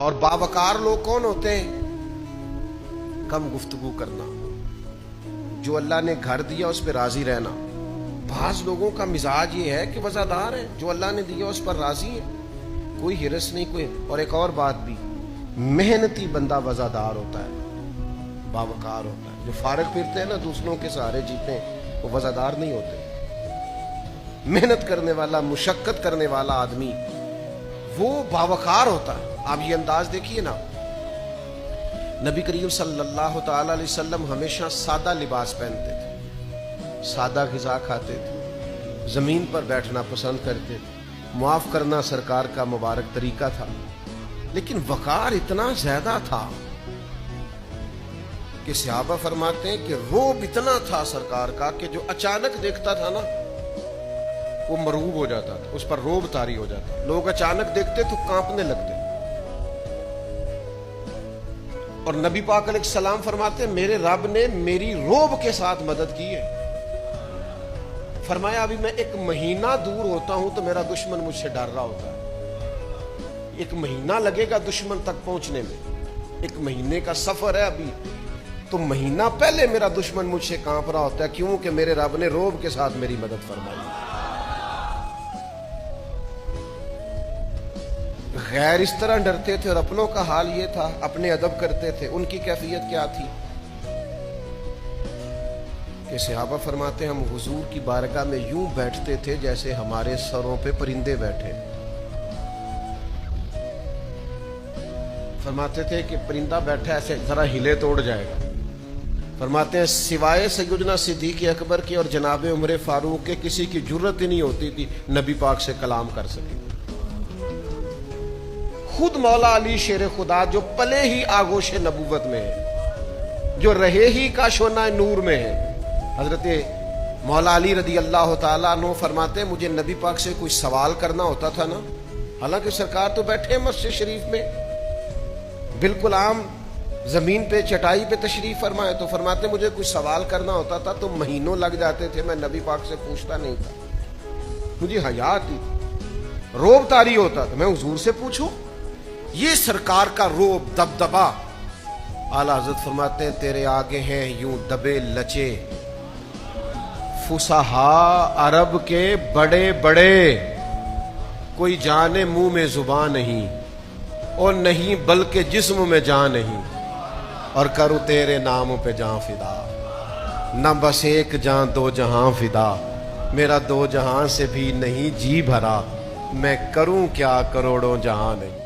اور باوقار لوگ کون ہوتے ہیں؟ کم گفتگو کرنا، جو اللہ نے گھر دیا اس پہ راضی رہنا۔ بعض لوگوں کا مزاج یہ ہے کہ وفادار ہیں، جو اللہ نے دیا اس پر راضی ہے، کوئی ہرس نہیں کوئی۔ اور ایک اور بات بھی، محنتی بندہ وفادار ہوتا ہے، باوقار ہوتا ہے۔ جو فارغ پھرتے ہیں نا، دوسروں کے سہارے جیتے ہیں، وہ وفادار نہیں ہوتے۔ محنت کرنے والا، مشقت کرنے والا آدمی وہ باوقار ہوتا ہے۔ آپ یہ انداز دیکھیے نا، نبی کریم صلی اللہ تعالی علیہ وسلم ہمیشہ سادہ لباس پہنتے تھے، سادہ غذا کھاتے تھے، زمین پر بیٹھنا پسند کرتے تھے، معاف کرنا سرکار کا مبارک طریقہ تھا۔ لیکن وقار اتنا زیادہ تھا کہ صحابہ فرماتے ہیں کہ روب اتنا تھا سرکار کا کہ جو اچانک دیکھتا تھا نا وہ مرعوب ہو جاتا تھا، اس پر روب طاری ہو جاتا۔ لوگ اچانک دیکھتے تو کانپنے لگتے۔ اور نبی پاک علیہ السلام فرماتے ہیں میرے رب نے میری روب کے ساتھ مدد کی ہے۔ فرمایا ابھی میں 1 مہینہ دور ہوتا ہوں تو میرا دشمن مجھ سے ڈر رہا ہوتا ہے۔ 1 مہینہ لگے گا دشمن تک پہنچنے میں، 1 مہینے کا سفر ہے ابھی، تو مہینہ پہلے میرا دشمن مجھ سے کانپ رہا ہوتا ہے، کیوں کہ میرے رب نے روب کے ساتھ میری مدد فرمائی۔ غیر اس طرح ڈرتے تھے، اور اپنوں کا حال یہ تھا، اپنے ادب کرتے تھے۔ ان کی کیفیت کیا تھی کہ صحابہ فرماتے ہم حضور کی بارگاہ میں یوں بیٹھتے تھے جیسے ہمارے سروں پہ پرندے بیٹھے۔ فرماتے تھے کہ پرندہ بیٹھا ایسے ذرا ہلے توڑ جائے گا۔ فرماتے ہیں سوائے سیدنا صدیق اکبر کے اور جناب عمر فاروق کے کسی کی جرت ہی نہیں ہوتی تھی نبی پاک سے کلام کر سکے۔ خود مولا علی شیر خدا جو پلے ہی آغوش نبوت میں ہے، جو رہے ہی کاشونہ نور میں ہے، حضرت مولا علی رضی اللہ تعالیٰ عنہ فرماتے ہیں مجھے نبی پاک سے کوئی سوال کرنا ہوتا تھا نا، حالانکہ سرکار تو بیٹھے ہیں مسجد شریف میں، بالکل عام زمین پہ چٹائی پہ تشریف فرمائے، تو فرماتے مجھے کوئی سوال کرنا ہوتا تھا تو مہینوں لگ جاتے تھے، میں نبی پاک سے پوچھتا نہیں تھا، مجھے حیا آتی تھی، روب طاری ہوتا تھا، میں حضور سے پوچھوں۔ یہ سرکار کا روب، دبدبا۔ اعلیٰ حضرت فرماتے ہیں تیرے آگے ہیں یوں دبے لچے فصحاء عرب کے بڑے بڑے، کوئی جانے منہ میں زبان نہیں، اور نہیں بلکہ جسم میں جان نہیں، اور کروں تیرے نام پہ جان فدا، نہ بس 1 جان 2 جہاں فدا، میرا 2 جہاں سے بھی نہیں جی بھرا، میں کروں کیا کروڑوں جہاں نہیں۔